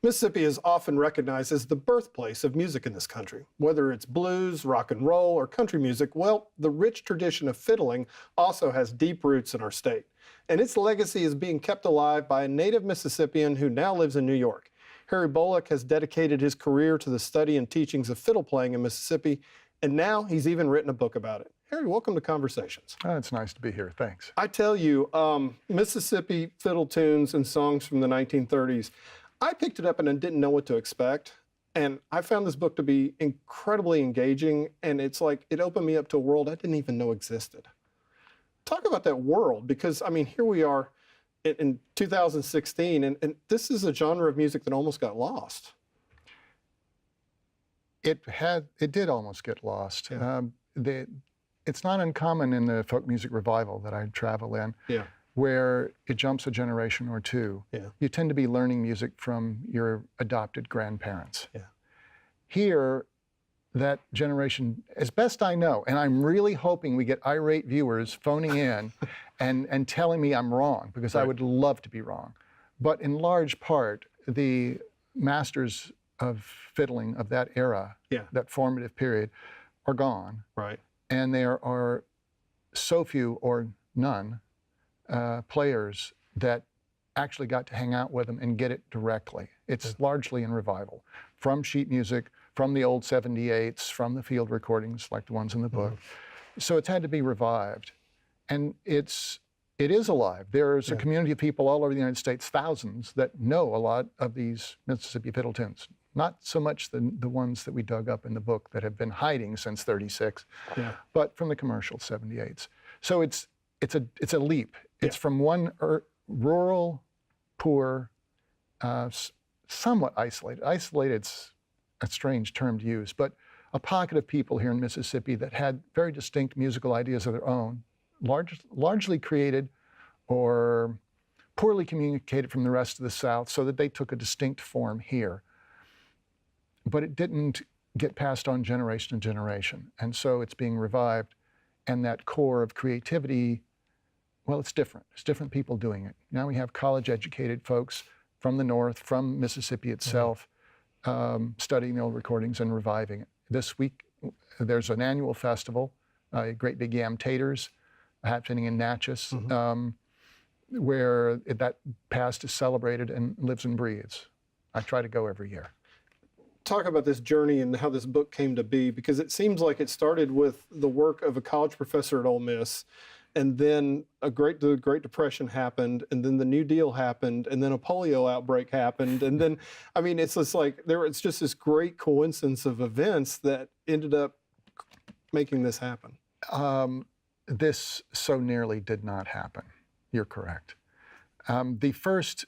Mississippi is often recognized as the birthplace of music in this country. Whether it's blues, rock and roll, or country music, well, the rich tradition of fiddling also has deep roots in our state. And its legacy is being kept alive by a native Mississippian who now lives in New York. Harry Bullock has dedicated his career to the study and teachings of fiddle playing in Mississippi, and now he's even written a book about it. Harry, welcome to Conversations. Oh, it's nice to be here. Thanks. I tell you, Mississippi fiddle tunes and songs from the 1930s, I picked it up and I didn't know what to expect. And I found this book to be incredibly engaging. And it's like, it opened me up to a world I didn't even know existed. Talk about that world, because I mean, here we are in 2016, and this is a genre of music that almost got lost. It did almost get lost. Yeah. It's not uncommon in the folk music revival that I travel in. Yeah. Where it jumps a generation or two. Yeah. You tend to be learning music from your adopted grandparents. Yeah. Here, that generation, as best I know, and I'm really hoping we get irate viewers phoning in and telling me I'm wrong, because Right. I would love to be wrong. But in large part, the masters of fiddling of that era, Yeah. that formative period, are gone. Right. And there are so few or none players that actually got to hang out with them and get it directly. It's largely in revival, from sheet music, from the old 78s, from the field recordings like the ones in the book. So it's had to be revived. And it is alive. There's a community of people all over the United States, thousands, that know a lot of these Mississippi fiddle tunes. Not so much the ones that we dug up in the book that have been hiding since '36, but from the commercial 78s. So it's a leap. It's from one rural, poor, somewhat isolated. Isolated,'s a strange term to use, but a pocket of people here in Mississippi that had very distinct musical ideas of their own, largely created or poorly communicated from the rest of the South, so that they took a distinct form here. But it didn't get passed on generation to generation, and so it's being revived, and that core of creativity, well, it's different. It's different people doing it. Now we have college-educated folks from the North, from Mississippi itself, studying the old recordings and reviving it. This week, there's an annual festival, Great Big Yam Taters, happening in Natchez, where that past is celebrated and lives and breathes. I try to go every year. Talk about this journey and how this book came to be, because it seems like it started with the work of a college professor at Ole Miss, and then the Great Depression happened, and then the New Deal happened, and then a polio outbreak happened, and then, I mean, it's just like, it's just this great coincidence of events that ended up making this happen. This so nearly did not happen. You're correct. The first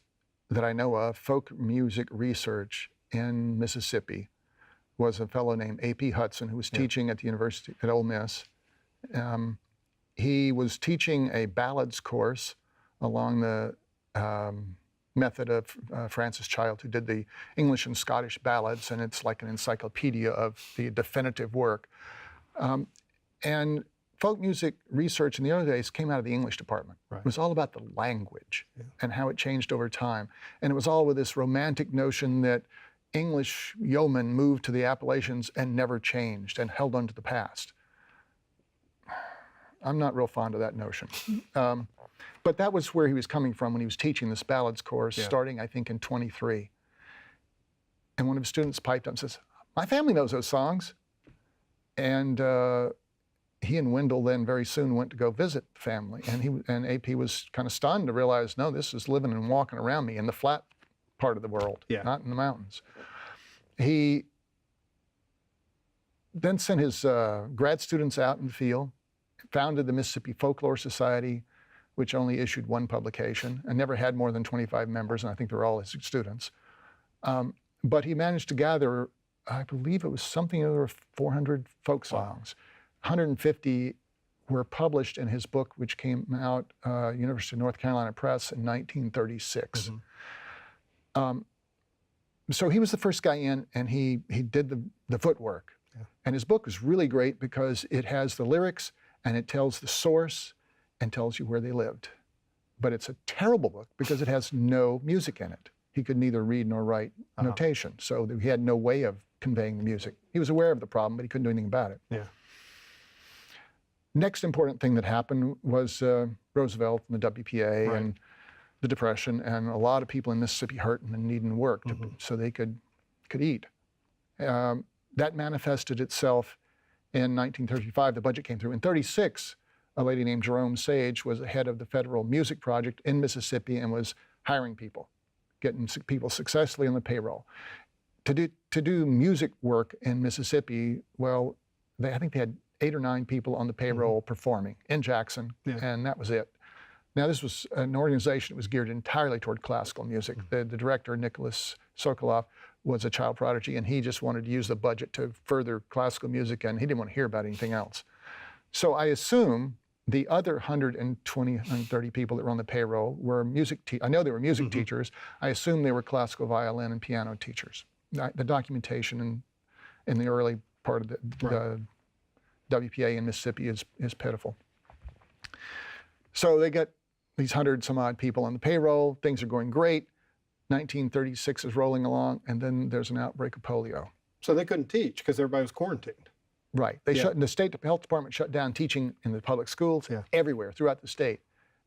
that I know of folk music research in Mississippi was a fellow named A.P. Hudson, who was teaching at the University at Ole Miss. He was teaching a ballads course along the method of Francis Child, who did the English and Scottish ballads, and it's like an encyclopedia of the definitive work. And folk music research in the early days came out of the English department. Right. It was all about the language and how it changed over time. And it was all with this romantic notion that English yeomen moved to the Appalachians and never changed and held on to the past. I'm not real fond of that notion. But that was where he was coming from when he was teaching this ballads course, starting, I think, in '23. And one of his students piped up and says, "My family knows those songs." And he and Wendell then very soon went to go visit the family. And AP was kind of stunned to realize, no, this is living and walking around me in the flat part of the world, not in the mountains. He then sent his grad students out in the field, founded the Mississippi Folklore Society, which only issued one publication and never had more than 25 members, and I think they were all his students. But he managed to gather, I believe it was something over 400 folk songs. 150 were published in his book, which came out University of North Carolina Press in 1936. So he was the first guy in, and he did the footwork. Yeah. And his book is really great because it has the lyrics, and it tells the source, and tells you where they lived. But it's a terrible book because it has no music in it. He could neither read nor write notation, so he had no way of conveying the music. He was aware of the problem, but he couldn't do anything about it. Yeah. Next important thing that happened was Roosevelt and the WPA Right. and the Depression, and a lot of people in Mississippi hurting and needing work so they could eat. That manifested itself in 1935. The budget came through. In 36, a lady named Jerome Sage was the head of the Federal Music Project in Mississippi and was hiring people, getting people successfully on the payroll. To do music work in Mississippi, well, I think they had 8 or 9 people on the payroll performing in Jackson, and that was it. Now, this was an organization that was geared entirely toward classical music. The director, Nicholas Sokoloff, was a child prodigy, and he just wanted to use the budget to further classical music, and he didn't want to hear about anything else. So I assume the other 120, 130 people that were on the payroll were I know they were music teachers. I assume they were classical violin and piano teachers. The documentation in the early part of the WPA in Mississippi is pitiful. So they get these 100 some odd people on the payroll. Things are going great. 1936 is rolling along, and then there's an outbreak of polio. So they couldn't teach because everybody was quarantined. Right. The state health department shut down teaching in the public schools everywhere throughout the state.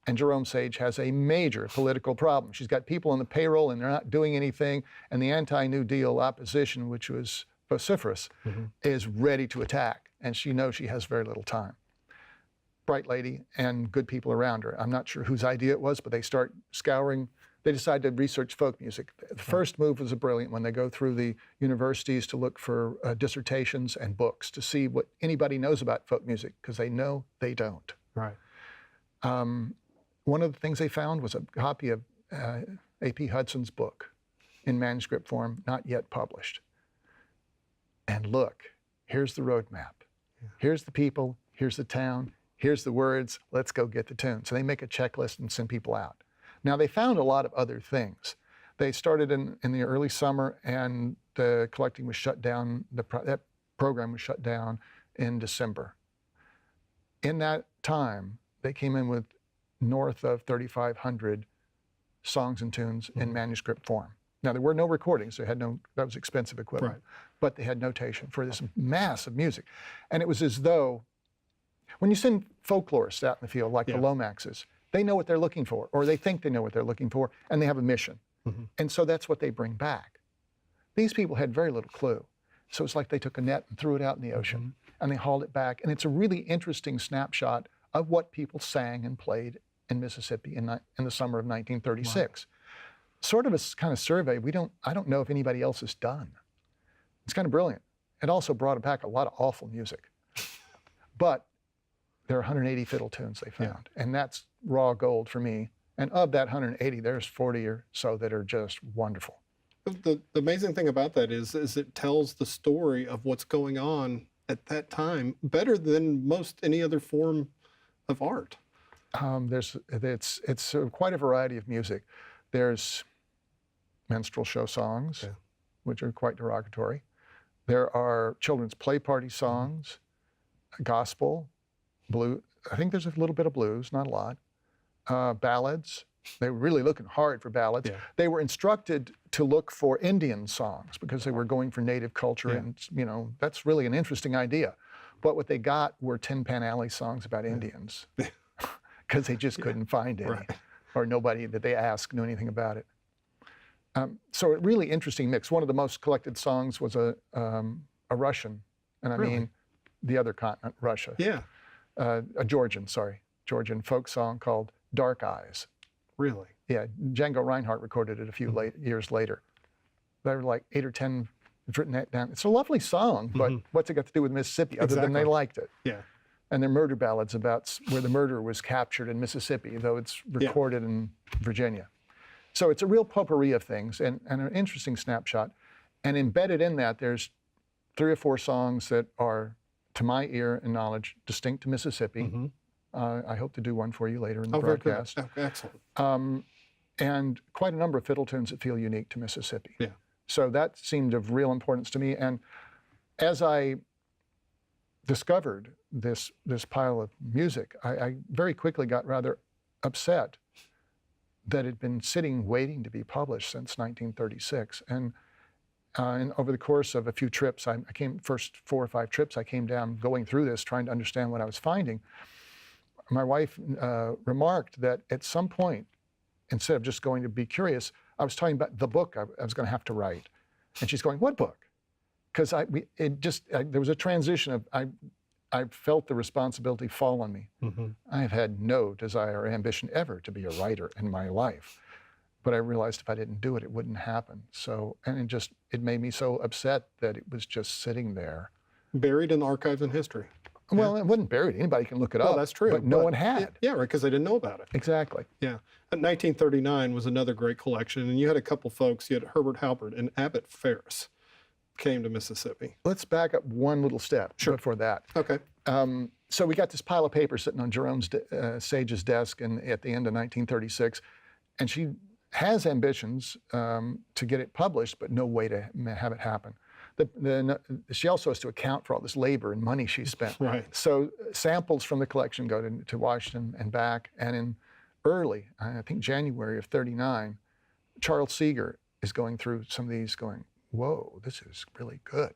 And Jerome Sage has a major political problem. She's got people on the payroll and they're not doing anything. And the anti-New Deal opposition, which was vociferous, is ready to attack. And she knows she has very little time. Bright lady and good people around her. I'm not sure whose idea it was, but they start scouring. They decide to research folk music. The first move was a brilliant one. They go through the universities to look for dissertations and books to see what anybody knows about folk music, because they know they don't. Right. One of the things they found was a copy of A.P. Hudson's book in manuscript form, not yet published. And look, here's the roadmap. Here's the people, here's the town, here's the words, let's go get the tune. So they make a checklist and send people out. Now, they found a lot of other things. They started in the early summer, and the collecting was shut down. That program was shut down in December. In that time, they came in with north of 3,500 songs and tunes in manuscript form. Now, there were no recordings. That was expensive equipment. But they had notation for this massive music. And it was as though, when you send folklorists out in the field, like the Lomaxes, they know what they're looking for, or they think they know what they're looking for, and they have a mission. And so that's what they bring back. These people had very little clue. So it's like they took a net and threw it out in the ocean, and they hauled it back. And it's a really interesting snapshot of what people sang and played in Mississippi in the summer of 1936. Sort of a kind of survey I don't know if anybody else has done. It's kind of brilliant. It also brought back a lot of awful music. But there are 180 fiddle tunes they found, and that's raw gold for me. And of that 180, there's 40 or so that are just wonderful. The amazing thing about that is it tells the story of what's going on at that time better than most any other form of art. It's quite a variety of music. There's minstrel show songs, which are quite derogatory. There are children's play party songs, gospel, blue. I think there's a little bit of blues, not a lot. Ballads. They were really looking hard for ballads. They were instructed to look for Indian songs because they were going for native culture, and that's really an interesting idea. But what they got were Tin Pan Alley songs about Indians because they just couldn't find any, or nobody that they asked knew anything about it. So a really interesting mix. One of the most collected songs was a Russian, and I mean the other continent, Russia. A Georgian Georgian folk song called Dark Eyes. Really? Yeah, Django Reinhardt recorded it a few years later. There were like 8 or 10 written that down. It's a lovely song, but what's it got to do with Mississippi other than they liked it? And they're murder ballads about where the murder was captured in Mississippi, though it's recorded in Virginia. So it's a real potpourri of things and an interesting snapshot. And embedded in that, there's 3 or 4 songs that are, to my ear and knowledge, distinct to Mississippi. I hope to do one for you later in the broadcast. Excellent. and quite a number of fiddle tunes that feel unique to Mississippi. Yeah. So that seemed of real importance to me. And as I discovered this pile of music, I very quickly got rather upset that it had been sitting waiting to be published since 1936. And over the course of a few trips, I came, first 4 or 5 trips, I came down going through this, trying to understand what I was finding. My wife remarked that at some point, instead of just going to be curious, I was talking about the book I was going to have to write. And she's going, what book? Because there was a transition of, I felt the responsibility fall on me. Mm-hmm. I've had no desire or ambition ever to be a writer in my life. But I realized if I didn't do it, it wouldn't happen. So, and it made me so upset that it was just sitting there. Buried in the archives and history. Well, it wasn't buried. Anybody can look it up. Oh, that's true. But no one had. Yeah, right, because they didn't know about it. Exactly. Yeah. 1939 was another great collection, and you had a couple folks. You had Herbert Halpert and Abbott Ferris came to Mississippi. Let's back up one little step before that. Okay. So we got this pile of paper sitting on Jerome Sage's desk at the end of 1936, and she has ambitions to get it published, but no way to have it happen. She also has to account for all this labor and money she spent. Right. So samples from the collection go to Washington and back, and in early, I think January of '39, Charles Seeger is going through some of these going, whoa, this is really good.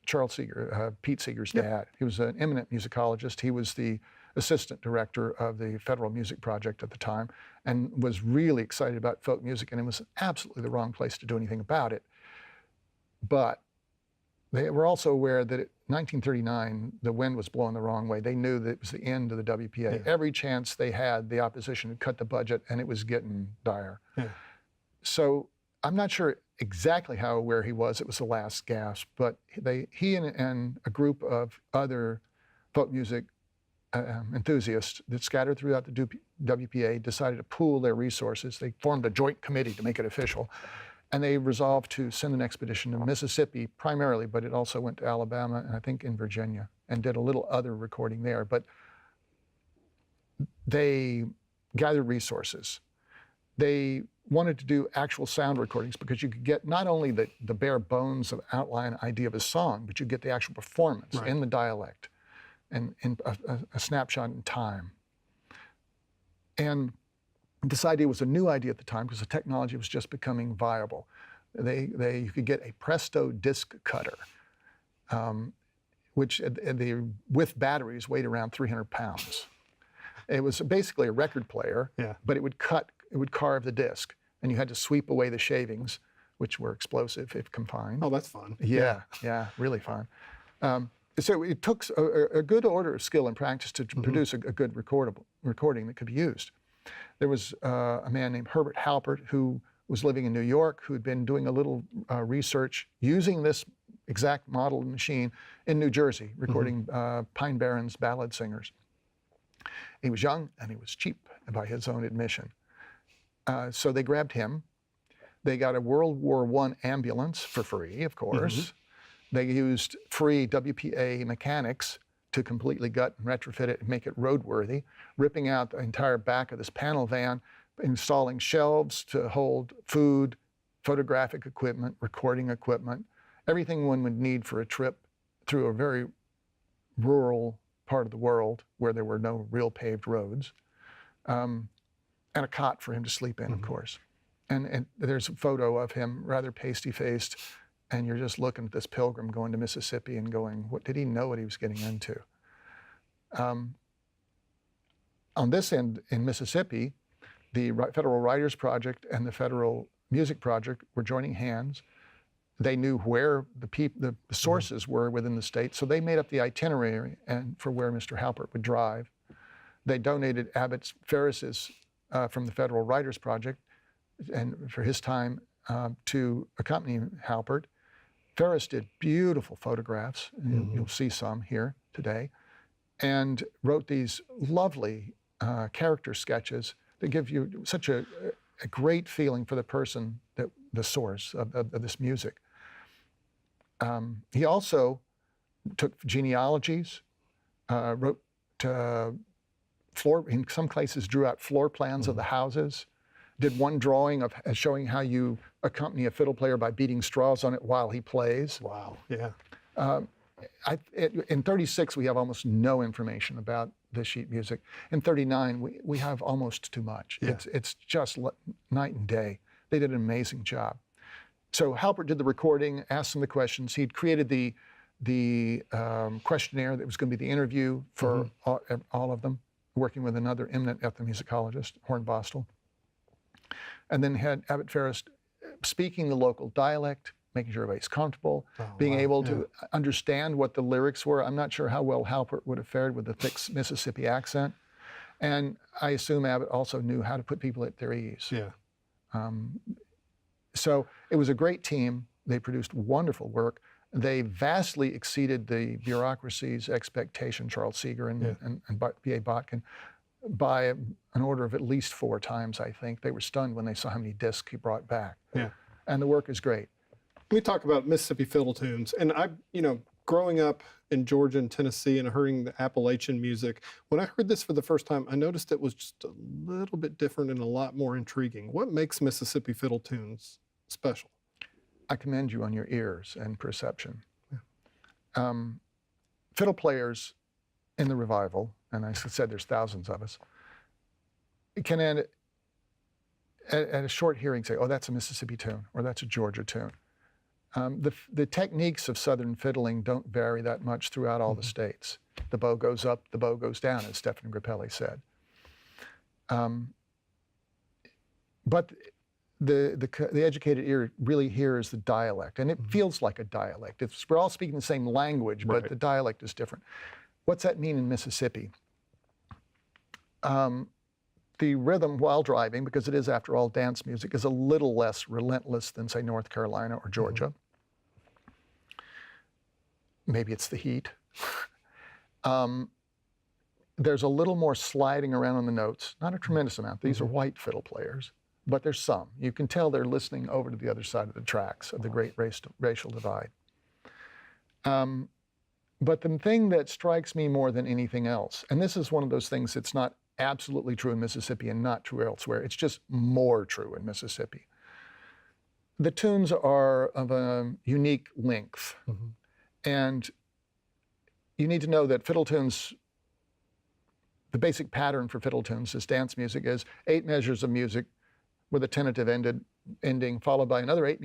Charles Seeger, Pete Seeger's dad, he was an eminent musicologist. He was the assistant director of the Federal Music Project at the time and was really excited about folk music, and it was absolutely the wrong place to do anything about it. But they were also aware that in 1939, the wind was blowing the wrong way. They knew that it was the end of the WPA. Yeah. Every chance they had, the opposition had cut the budget, and it was getting dire. Yeah. So I'm not sure exactly how aware he was it was the last gasp, but he and a group of other folk music enthusiasts that scattered throughout the WPA decided to pool their resources. They formed a joint committee to make it official. And they resolved to send an expedition to Mississippi primarily, but it also went to Alabama and I think in Virginia, and did a little other recording there. But they gathered resources. They wanted to do actual sound recordings because you could get not only the bare bones of outline idea of a song, but you get the actual performance in the dialect and in a snapshot in time. And this idea was a new idea at the time because the technology was just becoming viable. You could get a Presto disc cutter, which with batteries weighed around 300 pounds. It was basically a record player, but it would carve the disc, and you had to sweep away the shavings, which were explosive if confined. Oh, that's fun. Yeah, really fun. So it took a good order of skill and practice to produce a good recording that could be used. There was a man named Herbert Halpert who was living in New York, who had been doing a little research using this exact model machine in New Jersey, recording Pine Barrens ballad singers. He was young and he was cheap by his own admission. So they grabbed him. They got a World War I ambulance for free, of course. They used free WPA mechanics to completely gut and retrofit it and make it roadworthy, ripping out the entire back of this panel van, installing shelves to hold food, photographic equipment, recording equipment, everything one would need for a trip through a very rural part of the world where there were no real paved roads, and a cot for him to sleep in, of course. And there's a photo of him rather pasty-faced, and you're just looking at this pilgrim going to Mississippi and going, what did he know what he was getting into? On this end, in Mississippi, the Federal Writers Project and the Federal Music Project were joining hands. They knew where the sources were within the state, so they made up the itinerary for where Mr. Halpert would drive. They donated Abbott Ferris's from the Federal Writers Project and for his time to accompany Halpert. Ferris did beautiful photographs, you'll see some here today, and wrote these lovely character sketches that give you such a great feeling for the person, the source of this music. He also took genealogies, wrote in some cases drew out floor plans of the houses, did one drawing of showing how you accompany a fiddle player by beating straws on it while he plays. Wow. Yeah. In 36, we have almost no information about the sheet music. In 39, we have almost too much. Yeah. It's just night and day. They did an amazing job. So Halpert did the recording, asked them the questions. He'd created the questionnaire that was going to be the interview for all of them, working with another eminent ethnomusicologist, Hornbostel. And then had Abbott Ferris speaking the local dialect, making sure everybody's comfortable, being able to understand what the lyrics were. I'm not sure how well Halpert would have fared with the thick Mississippi accent. And I assume Abbott also knew how to put people at their ease. Yeah. So it was a great team. They produced wonderful work. They vastly exceeded the bureaucracy's expectation, Charles Seeger and B.A. Botkin, by an order of at least 4 times, I think. They were stunned when they saw how many discs he brought back. Yeah. And the work is great. We talk about Mississippi fiddle tunes, and growing up in Georgia and Tennessee and hearing the Appalachian music, when I heard this for the first time, I noticed it was just a little bit different and a lot more intriguing. What makes Mississippi fiddle tunes special? I commend you on your ears and perception. Yeah. Fiddle players in the revival, and I said there's thousands of us, can at a short hearing say, oh, that's a Mississippi tune, or that's a Georgia tune. The techniques of Southern fiddling don't vary that much throughout all the states. The bow goes up, the bow goes down, as Stefan Grappelli said. But the educated ear really hears the dialect, and it feels like a dialect. We're all speaking the same language, but the dialect is different. What's that mean in Mississippi? The rhythm while driving, because it is, after all, dance music, is a little less relentless than, say, North Carolina or Georgia. Maybe it's the heat. There's a little more sliding around on the notes, not a tremendous amount. These are white fiddle players, but there's some. You can tell they're listening over to the other side of the tracks of the great racial divide. But the thing that strikes me more than anything else, and this is one of those things that's not absolutely true in Mississippi and not true elsewhere, it's just more true in Mississippi. The tunes are of a unique length. And you need to know that fiddle tunes, the basic pattern for fiddle tunes is dance music is 8 measures of music with a tentative ending, followed by another 8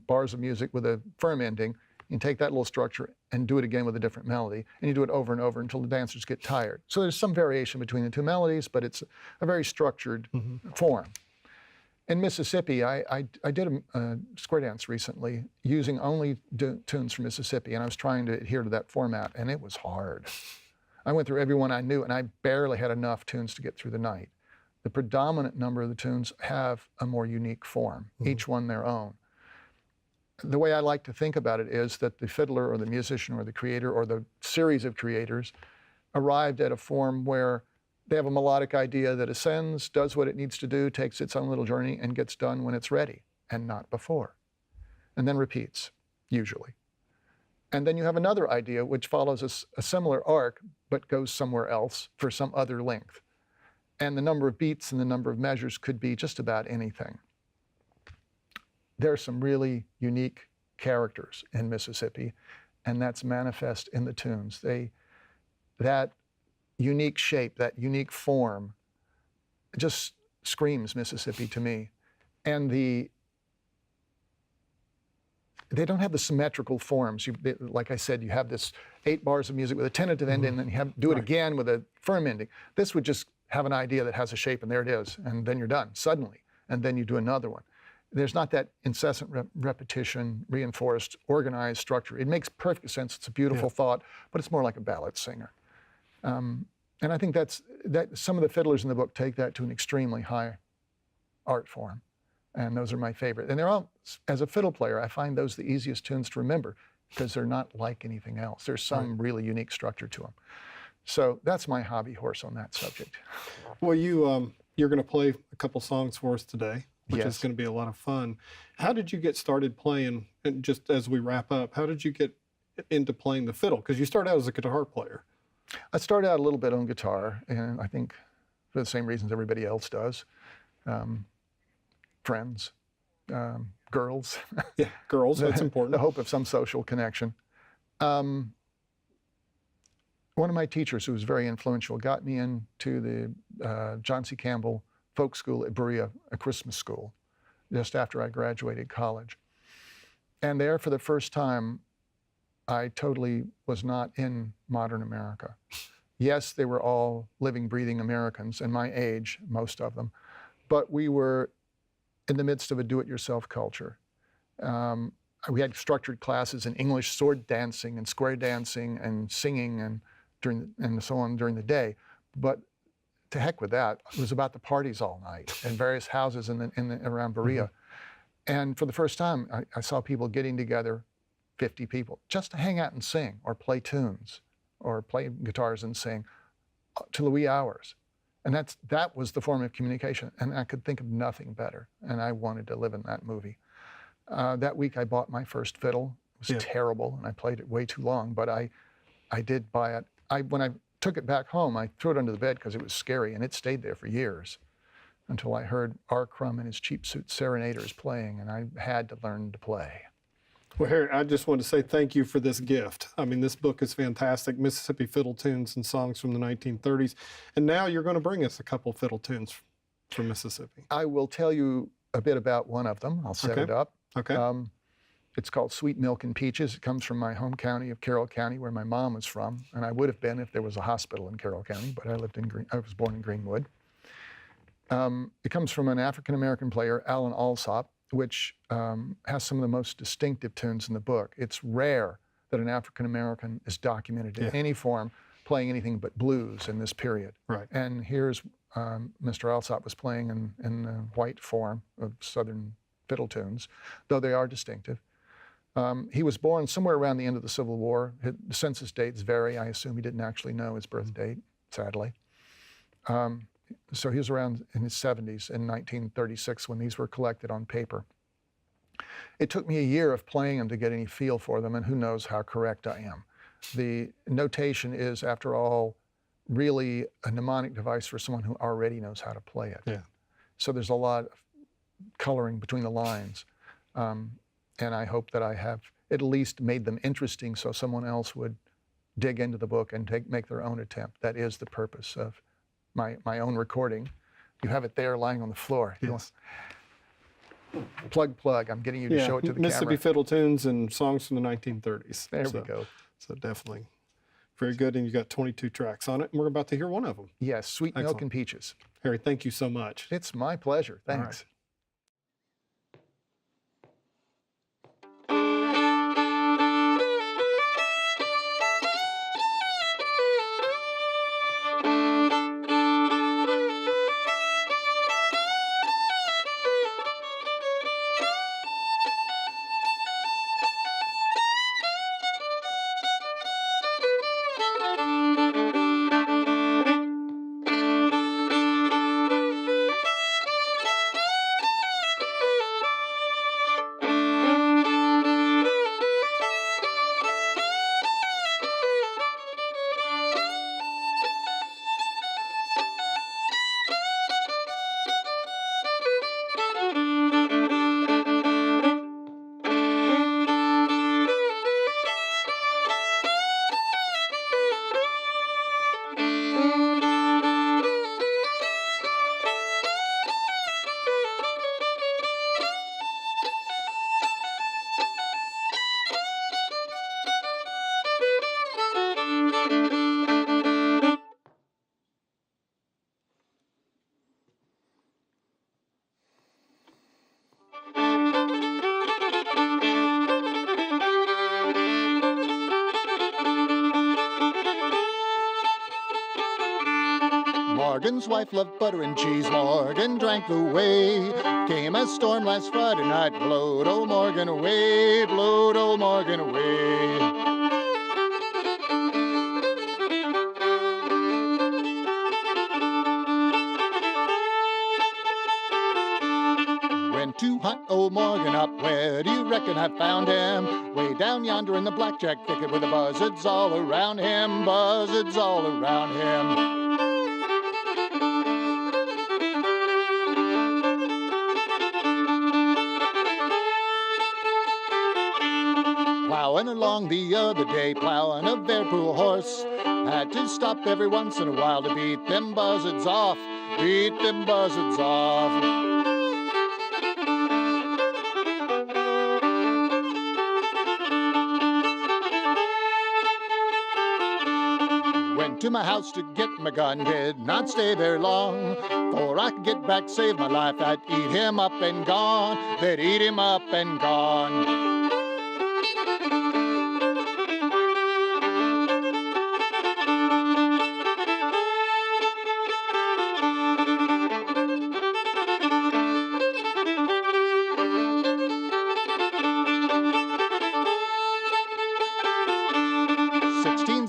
bars of music with a firm ending. You can take that little structure and do it again with a different melody, and you do it over and over until the dancers get tired. So there's some variation between the 2 melodies, but it's a very structured form. In Mississippi, I did a square dance recently using only tunes from Mississippi, and I was trying to adhere to that format, and it was hard. I went through every one I knew, and I barely had enough tunes to get through the night. The predominant number of the tunes have a more unique form, each one their own. The way I like to think about it is that the fiddler or the musician or the creator or the series of creators arrived at a form where they have a melodic idea that ascends, does what it needs to do, takes its own little journey, and gets done when it's ready, and not before. And then repeats, usually. And then you have another idea which follows a similar arc, but goes somewhere else for some other length. And the number of beats and the number of measures could be just about anything. There are some really unique characters in Mississippi, and that's manifest in the tunes. That unique shape, that unique form, just screams Mississippi to me. And they don't have the symmetrical forms. Like I said, you have this 8 bars of music with a tentative ending, and then you do it again with a firm ending. This would just have an idea that has a shape, and there it is, and then you're done, suddenly. And then you do another one. There's not that incessant repetition, reinforced, organized structure. It makes perfect sense. It's a beautiful thought, but it's more like a ballad singer. And I think that some of the fiddlers in the book take that to an extremely high art form. And those are my favorite. And they're all, as a fiddle player, I find those the easiest tunes to remember because they're not like anything else. There's some really unique structure to them. So that's my hobby horse on that subject. Well, you're going to play a couple songs for us today, which is going to be a lot of fun. How did you get started playing, and just as we wrap up, how did you get into playing the fiddle? Because you started out as a guitar player. I started out a little bit on guitar, and I think for the same reasons everybody else does. Friends, girls, Yeah, girls, that's the important. hope of some social connection. One of my teachers, who was very influential, got me into the John C. Campbell Folk School at Berea, a Christmas school, just after I graduated college. And there, for the first time, I totally was not in modern America. Yes, they were all living, breathing Americans, and my age, most of them, but we were in the midst of a do-it-yourself culture. We had structured classes in English sword dancing and square dancing and singing and so on during the day. But to heck with that, it was about the parties all night in various houses around Berea. Mm-hmm. And for the first time, I saw people getting together, 50 people, just to hang out and sing or play tunes or play guitars and sing to the wee hours. And that was the form of communication. And I could think of nothing better. And I wanted to live in that movie. That week I bought my first fiddle. It was terrible, and I played it way too long, but I did buy it. When I took it back home, I threw it under the bed because it was scary, and it stayed there for years until I heard R. Crumb and his Cheap Suit Serenaders playing, and I had to learn to play. Well, Harry, I just want to say thank you for this gift. I mean, this book is fantastic, Mississippi Fiddle Tunes and Songs from the 1930s. And now you're going to bring us a couple fiddle tunes from Mississippi. I will tell you a bit about one of them. I'll set it up. Okay. It's called Sweet Milk and Peaches. It comes from my home county of Carroll County, where my mom was from. And I would have been if there was a hospital in Carroll County, but I was born in Greenwood. It comes from an African-American player, Alan Alsop, which has some of the most distinctive tunes in the book. It's rare that an African-American is documented in any form playing anything but blues in this period. Right. And here's Mr. Alsop was playing in the white form of Southern fiddle tunes, though they are distinctive. He was born somewhere around the end of the Civil War. The census dates vary. I assume he didn't actually know his birth date, sadly. So he was around in his 70s in 1936 when these were collected on paper. It took me a year of playing them to get any feel for them, and who knows how correct I am. The notation is, after all, really a mnemonic device for someone who already knows how to play it. Yeah. So there's a lot of coloring between the lines. And I hope that I have at least made them interesting so someone else would dig into the book and make their own attempt. That is the purpose of my own recording. You have it there lying on the floor. Yes. Plug. I'm getting you to show it to the Mississippi camera. Fiddle Tunes and Songs from the 1930s. There we go. So definitely very good. And you got 22 tracks on it, and we're about to hear one of them. Yes, Sweet Milk Excellent. and Peaches. Harry, thank you so much. It's my pleasure. All Thanks. right. Morgan's wife loved butter and cheese. Morgan drank the whey. Came a storm last Friday night. Blowed old Morgan away. Blowed old Morgan away. Went to hunt old Morgan up. Where do you reckon I found him? Way down yonder in the blackjack thicket with the buzzards all around him, buzzards all around him. Plowing along the other day, plowing a Vanderpool horse. Had to stop every once in a while to beat them buzzards off, beat them buzzards off. Went to my house to get my gun, did not stay there long. Before I could get back, save my life, I'd eat him up and gone, they'd eat him up and gone.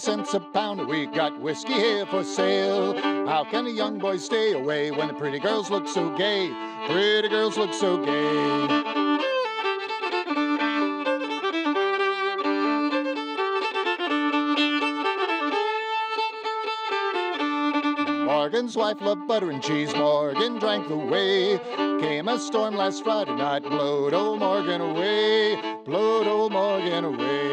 Cents a pound, we got whiskey here for sale. How can a young boy stay away when the pretty girls look so gay? Pretty girls look so gay. Morgan's wife loved butter and cheese. Morgan drank the whey. Came a storm last Friday night, blowed old Morgan away, blowed old Morgan away.